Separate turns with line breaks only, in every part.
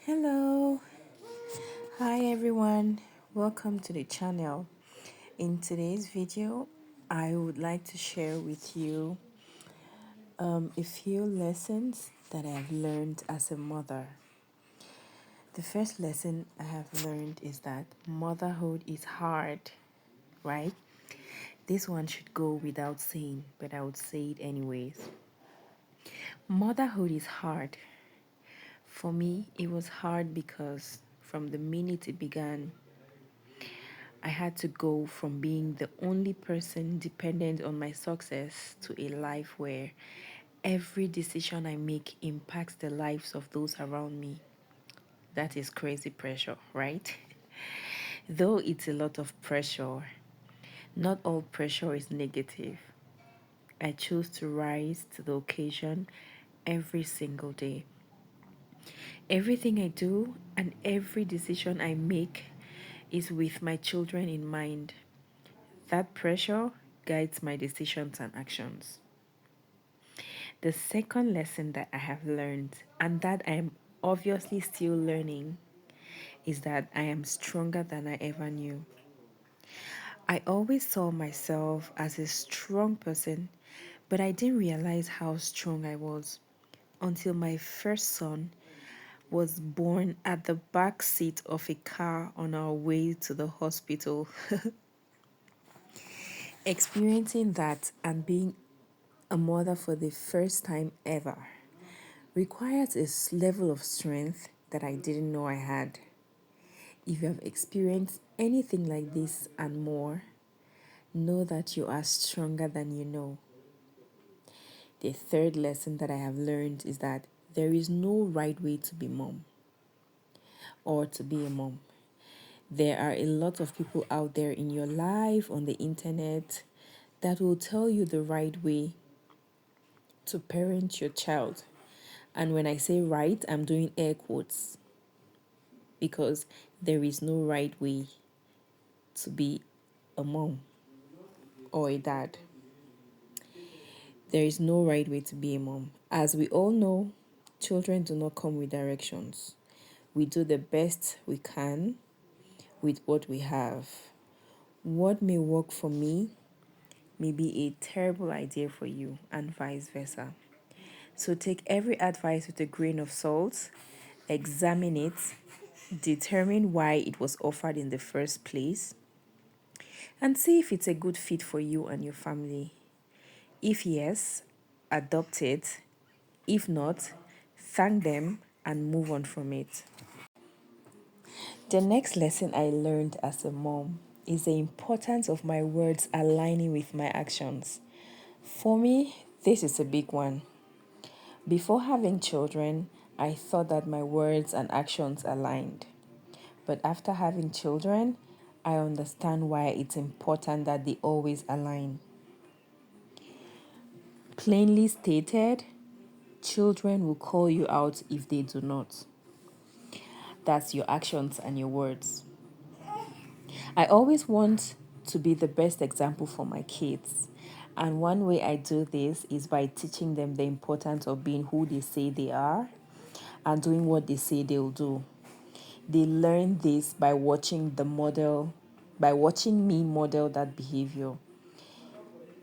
Hello, hi everyone, welcome to the channel. In today's video, I would like to share with you a few lessons that I have learned as a mother. The first lesson I have learned is that motherhood is hard, right? This one should go without saying, but I would say it anyways. Motherhood is hard. For me, it was hard because from the minute it began, I had to go from being the only person dependent on my success to a life where every decision I make impacts the lives of those around me. That is crazy pressure, right? Though it's a lot of pressure, not all pressure is negative. I choose to rise to the occasion every single day. Everything I do and every decision I make is with my children in mind. That pressure guides my decisions and actions. The second lesson that I have learned, and that I am obviously still learning, is that I am stronger than I ever knew. I always saw myself as a strong person, but I didn't realize how strong I was until my first son was born at the back seat of a car on our way to the hospital. Experiencing that and being a mother for the first time ever requires a level of strength that I didn't know I had. If you have experienced anything like this and more, know that you are stronger than you know. The third lesson that I have learned is that there is no right way to be mom or to be a mom. There are a lot of people out there in your life, on the internet, that will tell you the right way to parent your child. And when I say right, I'm doing air quotes because there is no right way to be a mom or a dad. There is no right way to be a mom. As we all know, children do not come with directions. We do the best we can with what we have. What may work for me may be a terrible idea for you, and vice versa. So take every advice with a grain of salt, examine it, determine why it was offered in the first place, and see if it's a good fit for you and your family. If yes, adopt it. If not, thank them and move on from it. The next lesson I learned as a mom is the importance of my words aligning with my actions. For me, this is a big one. Before having children, I thought that my words and actions aligned. But after having children, I understand why it's important that they always align. Plainly stated, children will call you out if they do not. That's your actions and your words. I always want to be the best example for my kids. And one way I do this is by teaching them the importance of being who they say they are and doing what they say they'll do. They learn this by watching me model that behavior.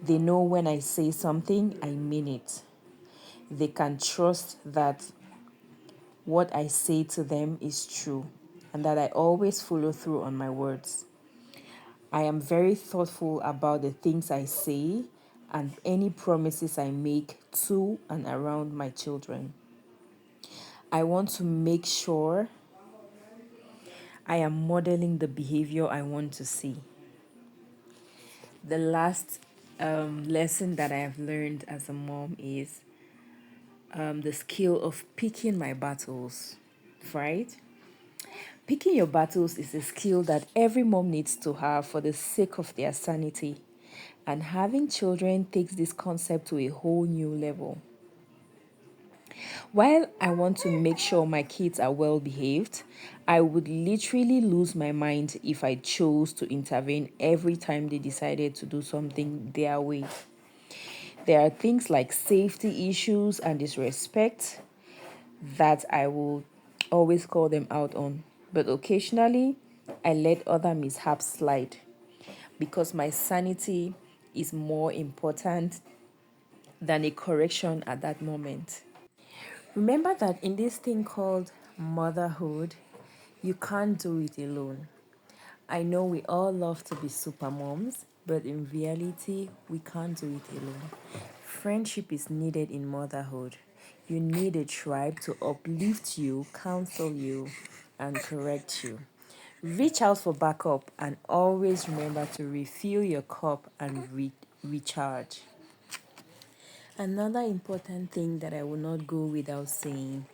They know when I say something, I mean it. They can trust that what I say to them is true and that I always follow through on my words. I am very thoughtful about the things I say and any promises I make to and around my children. I want to make sure I am modeling the behavior I want to see. The last lesson that I have learned as a mom is the skill of picking my battles, right? Picking your battles is a skill that every mom needs to have for the sake of their sanity. And having children takes this concept to a whole new level. While I want to make sure my kids are well behaved, I would literally lose my mind if I chose to intervene every time they decided to do something their way. There are things like safety issues and disrespect that I will always call them out on, but occasionally I let other mishaps slide because my sanity is more important than a correction at that moment. Remember that in this thing called motherhood, you can't do it alone. I know we all love to be super moms, but in reality, we can't do it alone. Friendship is needed in motherhood. You need a tribe to uplift you, counsel you, and correct you. Reach out for backup and always remember to refill your cup and recharge. Another important thing that I will not go without saying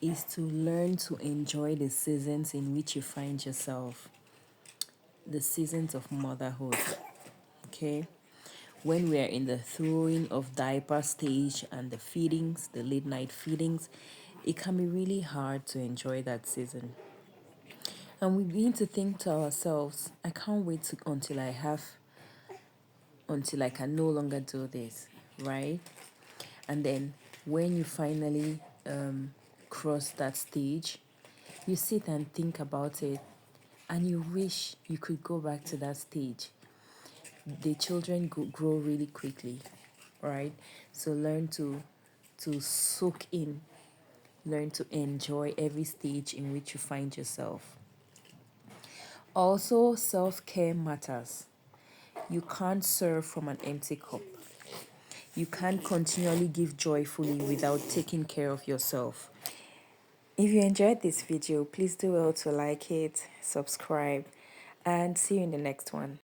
is to learn to enjoy the seasons in which you find yourself, the seasons of motherhood. Okay? When we are in the throwing of diaper stage and the feedings, the late night feedings, it can be really hard to enjoy that season. And we begin to think to ourselves, I can't wait until I can no longer do this, right? And then when you finally cross that stage, you sit and think about it and you wish you could go back to that stage. The children grow really quickly, right? So learn to soak in, learn to enjoy every stage in which you find yourself. Also, self-care matters. You can't serve from an empty cup. You can't continually give joyfully without taking care of yourself. If you enjoyed this video, please do well to like it, subscribe, and see you in the next one.